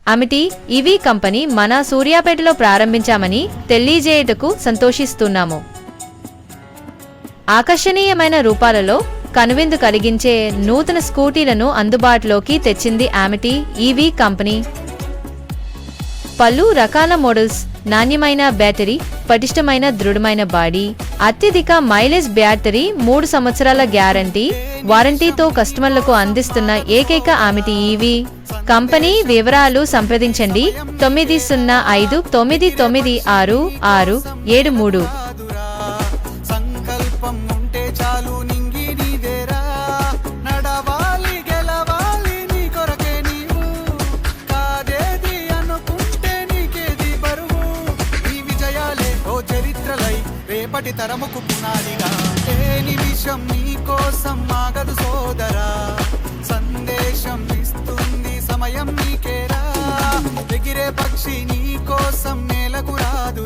Amity EV company మన సూర్యాపేటలో ప్రారంభించామని తెలియజేయుటకు సంతోషిస్తున్నాము. ఆకర్షణీయమైన రూపాలలో కనువిందు కలిగించే నూతన స్కూటీలను అందుబాటులోకి తెచ్చింది అమిటి ఈవీ కంపెనీ. పలు రకాల మోడల్స్, నాణ్యమైన బ్యాటరీ, పటిష్టమైన దృఢమైన బాడీ, అత్యధిక మైలేజ్ బ్యాటరీ, 3 సంవత్సరాల గ్యారంటీ వారంటీతో కస్టమర్లకు అందిస్తున్న ఏకైక అమిటి ఈవీ కంపెనీ. వివరాలు సంప్రదించండి 9059966673. రేపటి తరముకు పునాదిగా ఏ నిమిషం నీ కోసం ఆగదు సోదరా, సందేశం ఇస్తుంది సమయం నీకేరా, ఎగిరే పక్షి నీ కోసం నేలకు రాదు.